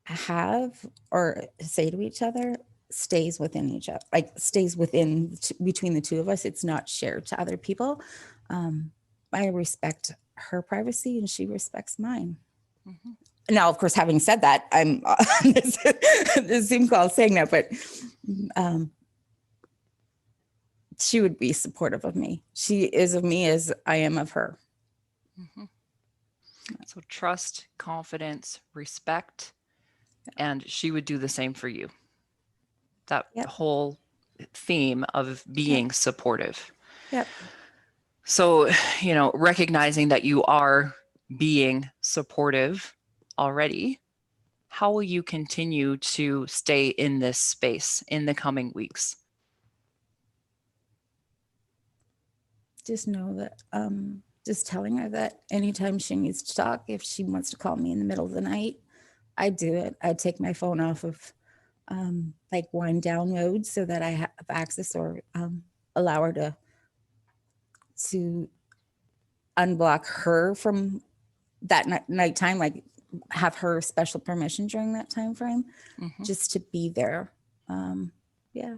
[SPEAKER 5] have or say to each other stays within each other, like stays between the two of us. It's not shared to other people. I respect her privacy and she respects mine.
[SPEAKER 3] Mm-hmm.
[SPEAKER 5] Now, of course, having said that, I'm on this Zoom call saying that, but she would be supportive of me. She is of me as I am of her.
[SPEAKER 3] Mm-hmm. So trust, confidence, respect, and she would do the same for you. That
[SPEAKER 5] Yep.
[SPEAKER 3] whole theme of being supportive.
[SPEAKER 5] Yep.
[SPEAKER 3] So, recognizing that you are being supportive already, how will you continue to stay in this space in the coming weeks?
[SPEAKER 5] Just know that, just telling her that anytime she needs to talk, if she wants to call me in the middle of the night, I do it. I take my phone off of like wind down mode so that I have access, or allow her to unblock her from that nighttime, like have her special permission during that time frame, just to be there. Yeah.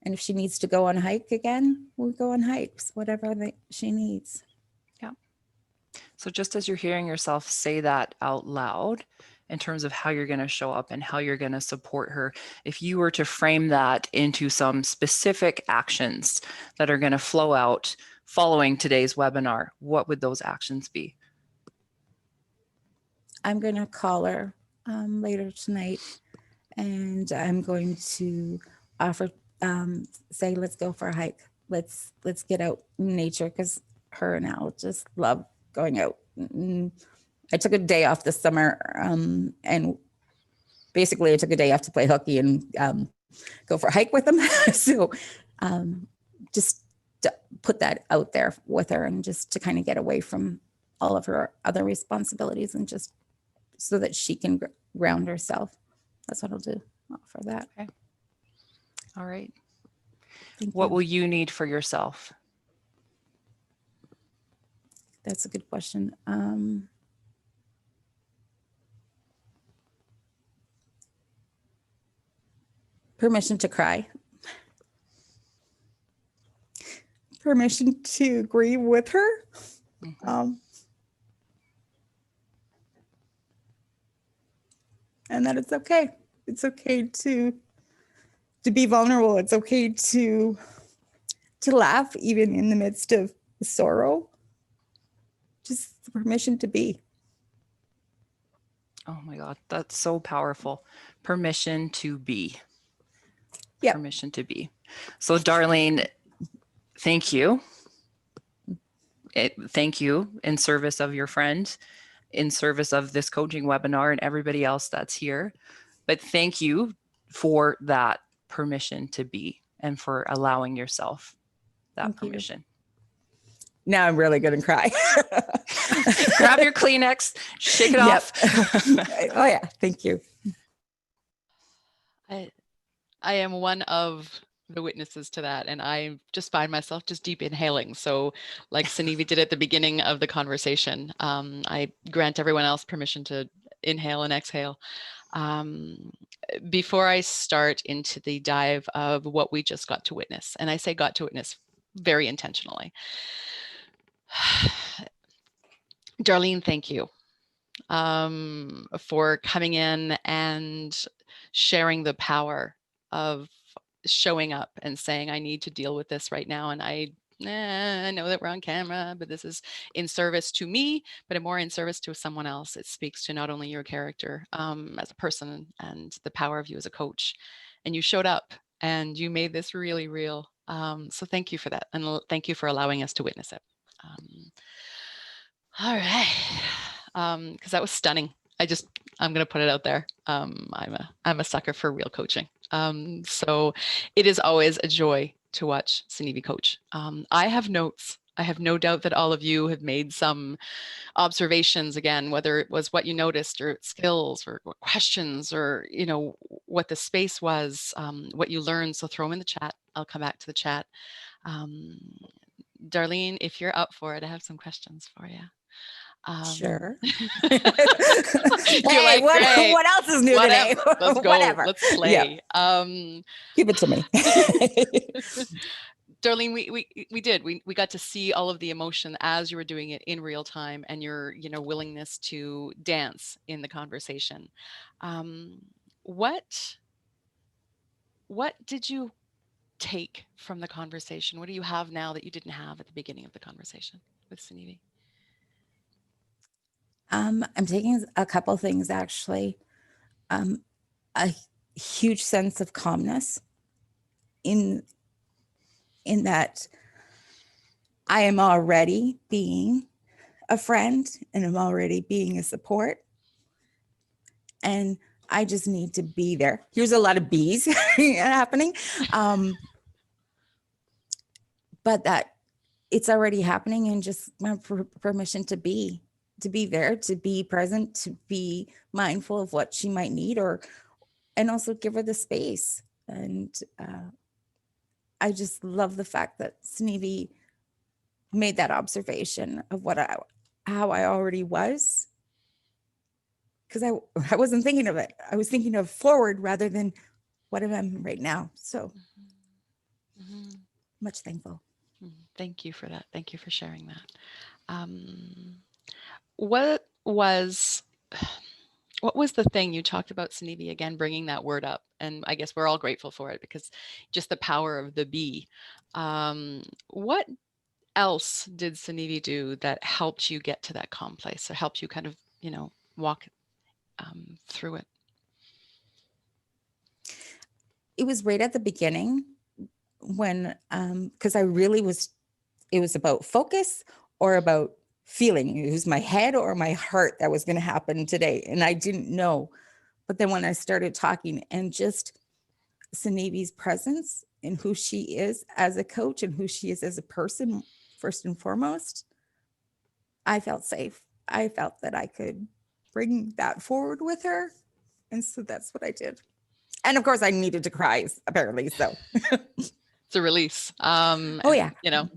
[SPEAKER 5] And if she needs to go on a hike again, we'll go on hikes, whatever she needs.
[SPEAKER 3] Yeah. So just as you're hearing yourself say that out loud, in terms of how you're going to show up and how you're going to support her, if you were to frame that into some specific actions that are going to flow out following today's webinar, what would those actions be?
[SPEAKER 5] I'm going to call her later tonight, and I'm going to offer, say, let's go for a hike. Let's get out in nature, because her and Al just love going out. I took a day off this summer, and basically I took a day off to play hooky and go for a hike with them. So just to put that out there with her, and just to kind of get away from all of her other responsibilities, and just so that she can ground herself. That's what I'll do for that.
[SPEAKER 3] Okay. All right.
[SPEAKER 5] What
[SPEAKER 3] will you need for yourself?
[SPEAKER 5] That's a good question. Permission to cry. Permission to grieve with her. And that it's okay. It's okay to be vulnerable. It's okay to laugh even in the midst of sorrow. Just the permission to be.
[SPEAKER 3] Oh my God, that's so powerful. Permission to be.
[SPEAKER 5] Yep.
[SPEAKER 3] Permission to be. So Darlene, thank you. Thank you in service of your friend, in service of this coaching webinar and everybody else that's here. But thank you for that permission to be, and for allowing yourself that
[SPEAKER 5] Thank you.
[SPEAKER 3] permission.
[SPEAKER 5] Now I'm really going to cry.
[SPEAKER 3] Grab your Kleenex, shake it off.
[SPEAKER 5] Oh yeah, thank you.
[SPEAKER 2] I am one of the witnesses to that, and I just find myself just deep inhaling. So like Sunivi did at the beginning of the conversation, I grant everyone else permission to inhale and exhale. Before I start into the dive of what we just got to witness, and I say got to witness very intentionally. Darlene, thank you for coming in and sharing the power of showing up and saying, I need to deal with this right now. And I know that we're on camera, but this is in service to me, but more in service to someone else. It speaks to not only your character as a person and the power of you as a coach. And you showed up and you made this really real. So thank you for that. And thank you for allowing us to witness it. All right. Because that was stunning. I'm going to put it out there. I'm a sucker for real coaching. So it is always a joy to watch Sunivi coach. I have notes. I have no doubt that all of you have made some observations, again, whether it was what you noticed or skills or questions, or, what the space was, what you learned. So throw them in the chat. I'll come back to the chat. Darlene, if you're up for it, I have some questions for you.
[SPEAKER 5] Sure.
[SPEAKER 2] You're
[SPEAKER 5] Hey,
[SPEAKER 2] like,
[SPEAKER 5] what else is new today?
[SPEAKER 2] Let's go.
[SPEAKER 5] Whatever.
[SPEAKER 2] Let's play.
[SPEAKER 5] Yeah. Give it to me.
[SPEAKER 2] Darlene, we got to see all of the emotion as you were doing it in real time, and your willingness to dance in the conversation. What did you take from the conversation? What do you have now that you didn't have at the beginning of the conversation with Sunivi?
[SPEAKER 5] I'm taking a couple things, actually. a huge sense of calmness in that I am already being a friend and I'm already being a support. And I just need to be there. Here's a lot of bees happening. But that it's already happening, and just my permission to be there, to be present, to be mindful of what she might need, and also give her the space. And I just love the fact that Sneevy made that observation of how I already was, because I wasn't thinking of it. I was thinking of forward rather than what I am right now. So much thankful.
[SPEAKER 2] Thank you for that. Thank you for sharing that. What was the thing you talked about, Sneevy, again, bringing that word up? And I guess we're all grateful for it, because just the power of the be. What else did Sneevy do that helped you get to that calm place, or helped you kind of, walk through it?
[SPEAKER 5] It was right at the beginning when, because I really was, it was about focus or about feeling. It was my head or my heart that was going to happen today. And I didn't know. But then when I started talking, and just Sneevy's presence and who she is as a coach and who she is as a person, first and foremost, I felt safe. I felt that I could bring that forward with her. And so that's what I did. And of course I needed to cry, apparently. So
[SPEAKER 2] it's a release.
[SPEAKER 5] Oh yeah.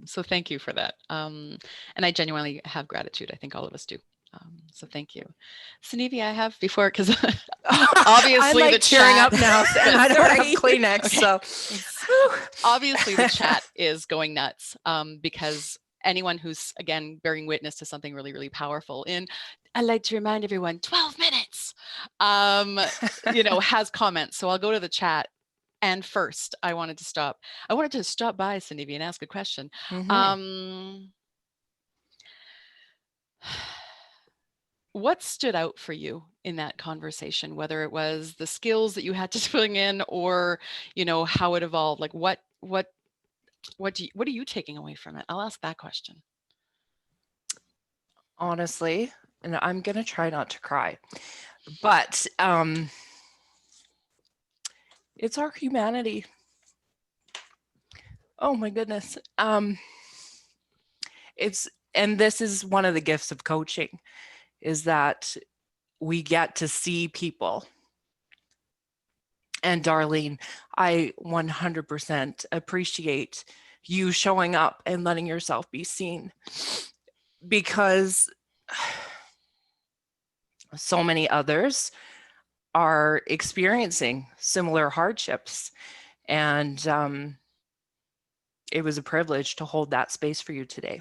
[SPEAKER 2] So thank you for that. And I genuinely have gratitude. I think all of us do. So thank you. Sneevy, I have before, because obviously
[SPEAKER 3] I'm
[SPEAKER 2] the
[SPEAKER 3] tearing
[SPEAKER 2] chat,
[SPEAKER 3] up now, and I don't have Kleenex.
[SPEAKER 2] Okay.
[SPEAKER 3] So
[SPEAKER 2] obviously the chat is going nuts, because anyone who's, again, bearing witness to something really, really powerful I'd like to remind everyone, 12 minutes, has comments. So I'll go to the chat. And first, I wanted to stop by, Sneevy, and ask a question. What stood out for you in that conversation, whether it was the skills that you had to bring in, or, how it evolved? Like what are you taking away from it? I'll ask that question.
[SPEAKER 3] Honestly, and I'm going to try not to cry, but it's our humanity. Oh my goodness. And this is one of the gifts of coaching, is that we get to see people. And Darlene, I 100% appreciate you showing up and letting yourself be seen, because so many others are experiencing similar hardships. And it was a privilege to hold that space for you today.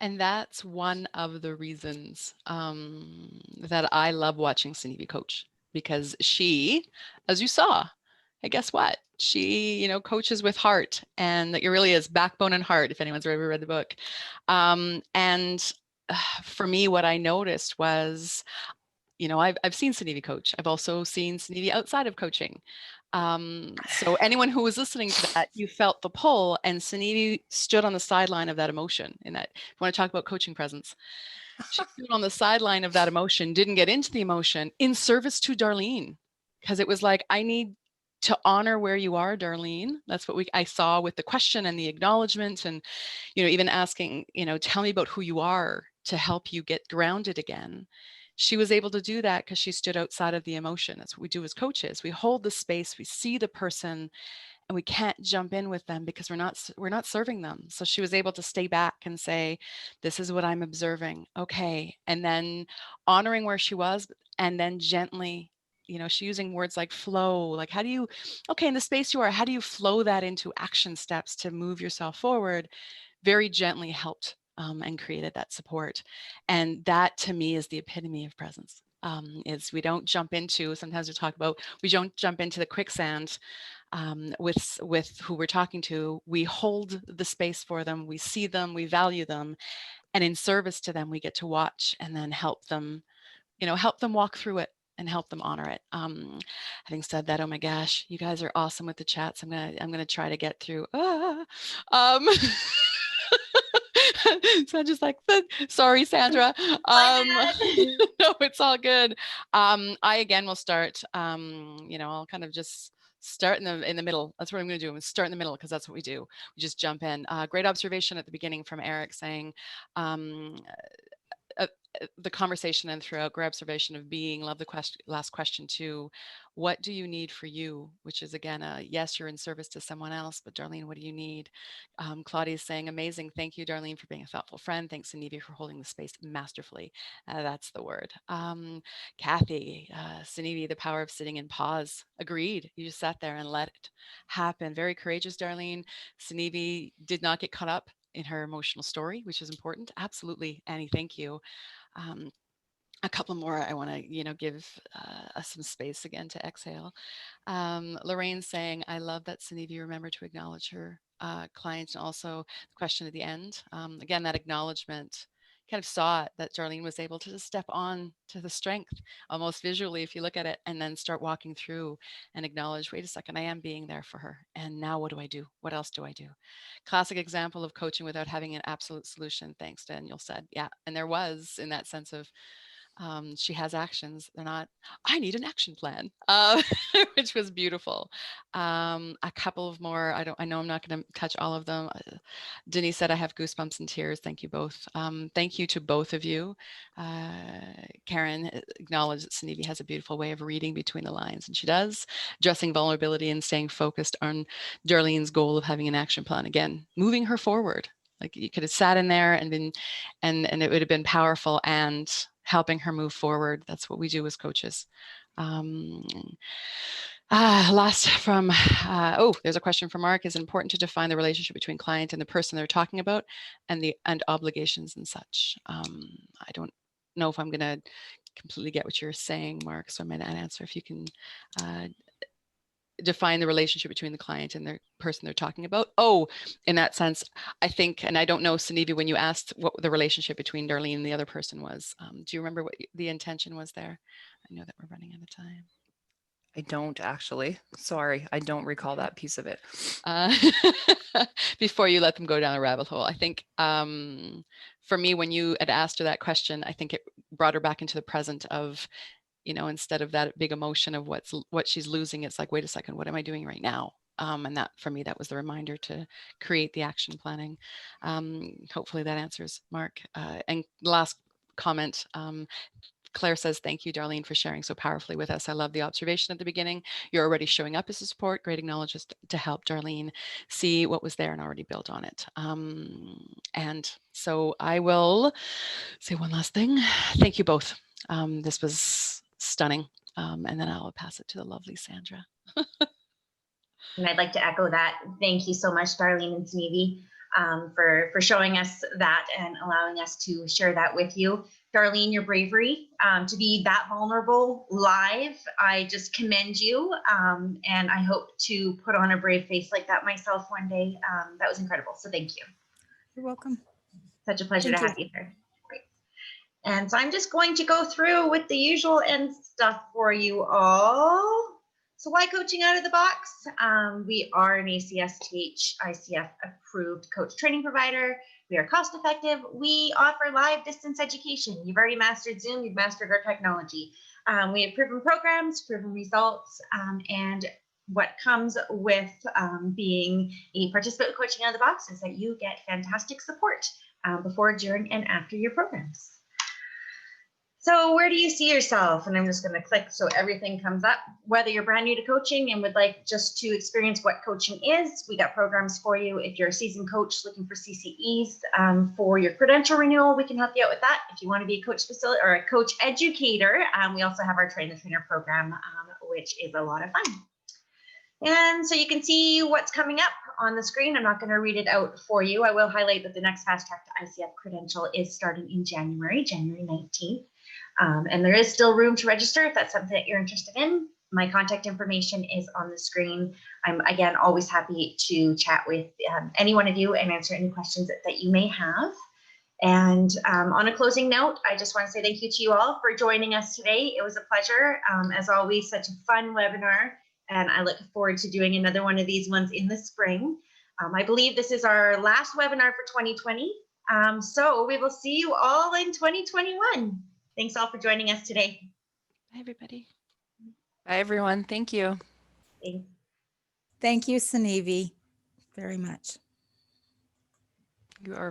[SPEAKER 2] And that's one of the reasons that I love watching Sneevy coach, because she, as you saw, and guess what? She, coaches with heart, and it really is backbone and heart, if anyone's ever read the book. And for me, what I noticed was, I've seen Sneevy coach. I've also seen Sneevy outside of coaching. So anyone who was listening to that, you felt the pull, and Sneevy stood on the sideline of that emotion. In that, if you want to talk about coaching presence, she stood on the sideline of that emotion, didn't get into the emotion, in service to Darlene, because it was like, I need to honor where you are, Darlene. That's what I saw with the question and the acknowledgement, and even asking, tell me about who you are to help you get grounded again. She was able to do that because she stood outside of the emotion. That's what we do as coaches. We hold the space, we see the person, and we can't jump in with them because we're not serving them. So she was able to stay back and say, this is what I'm observing. Okay. And then honoring where she was, and then gently, she using words like flow, like in the space you are, how do you flow that into action steps to move yourself forward? Very gently helped and created that support. And that, to me, is the epitome of presence. Is we don't jump into, sometimes we don't jump into the quicksand with who we're talking to. We hold the space for them, we see them, we value them, And in service to them, we get to watch and then help them, help them walk through it and help them honor it. Having said that, oh my gosh, you guys are awesome with the chats. I'm gonna try to get through. So I'm just like, sorry, Sandra. No, it's all good. I again will start. I'll kind of just start in the middle. That's what I'm going to do. I'm going to start in the middle because that's what we do. We just jump in. Great observation at the beginning from Eric saying, the conversation and throughout, great observation of being. Love the last question too. What do you need for you? Which is again, yes, you're in service to someone else, but Darlene, what do you need? Claudia is saying, amazing. Thank you, Darlene, for being a thoughtful friend. Thanks, Sanivi, for holding the space masterfully. That's the word. Kathy, Sanivi, the power of sitting in pause. Agreed. You just sat there and let it happen. Very courageous, Darlene. Sanivi did not get caught up in her emotional story, which is important. Absolutely, Annie, thank you. A couple more I want to, give us some space again to exhale. Lorraine saying, I love that Sanivi remembered to acknowledge her client, and also the question at the end. Again, that acknowledgement, kind of saw it, that Darlene was able to just step on to the strength almost visually if you look at it, and then start walking through and acknowledge, wait a second, I am being there for her. And now what do I do? What else do I do? Classic example of coaching without having an absolute solution. Thanks, Daniel said. Yeah, and there was in that sense of, she has actions. They're not, I need an action plan, which was beautiful. A couple of more, I know I'm not going to touch all of them. Denise said, I have goosebumps and tears. Thank you both. Thank you to both of you. Karen acknowledged that Sanivi has a beautiful way of reading between the lines, and she does, addressing vulnerability and staying focused on Darlene's goal of having an action plan. Again, moving her forward. Like you could have sat in there and been, and it would have been powerful and helping her move forward. That's what we do as coaches. Last from, there's a question from Mark. Is it important to define the relationship between client and the person they're talking about and obligations and such? I don't know if I'm going to completely get what you're saying, Mark, so I might not answer if you can define the relationship between the client and the person they're talking about. Oh, in that sense, I think, and I don't know, Sanivi, when you asked what the relationship between Darlene and the other person was, do you remember what the intention was there? I know that we're running out of time.
[SPEAKER 3] I don't actually. Sorry, I don't recall that piece of it.
[SPEAKER 2] Before you let them go down a rabbit hole, I think for me, when you had asked her that question, I think it brought her back into the present of, instead of that big emotion of what she's losing, it's like, wait a second, what am I doing right now? And that, for me, that was the reminder to create the action planning. Hopefully that answers Mark. And last comment, Claire says, thank you, Darlene, for sharing so powerfully with us. I love the observation at the beginning. You're already showing up as a support. Great acknowledgement to help Darlene see what was there and already built on it. And so I will say one last thing. Thank you both. This was stunning. And then I'll pass it to the lovely Sandra.
[SPEAKER 1] And I'd like to echo that. Thank you so much, Darlene and Sanivi, for showing us that and allowing us to share that with you. Darlene, your bravery to be that vulnerable live, I just commend you. And I hope to put on a brave face like that myself one day. That was incredible. So thank you.
[SPEAKER 5] You're welcome.
[SPEAKER 1] Such a pleasure to have you here. Great. And so I'm just going to go through with the usual end stuff for you all. So why coaching out of the box? We are an ACSTH ICF approved coach training provider. We are cost effective. We offer live distance education. You've already mastered Zoom. You've mastered our technology. We have proven programs, proven results, and what comes with being a participant coaching out of the box is that you get fantastic support before, during, and after your programs. So where do you see yourself? And I'm just going to click so everything comes up. Whether you're brand new to coaching and would like just to experience what coaching is, we got programs for you. If you're a seasoned coach looking for CCEs for your credential renewal, we can help you out with that. If you want to be a coach facilitator or a coach educator, we also have our Train the Trainer program, which is a lot of fun. And so you can see what's coming up on the screen. I'm not going to read it out for you. I will highlight that the next Fast Track to ICF credential is starting in January 19th. And there is still room to register if that's something that you're interested in. My contact information is on the screen. I'm, again, always happy to chat with any one of you and answer any questions that you may have. And on a closing note, I just want to say thank you to you all for joining us today. It was a pleasure. As always, such a fun webinar, and I look forward to doing another one of these ones in the spring. I believe this is our last webinar for 2020. So we will see you all in 2021. Thanks all for joining us today.
[SPEAKER 2] Bye, everybody.
[SPEAKER 3] Bye, everyone. Thank you.
[SPEAKER 1] Thanks.
[SPEAKER 5] Thank you, Sunevi, very much.
[SPEAKER 3] You are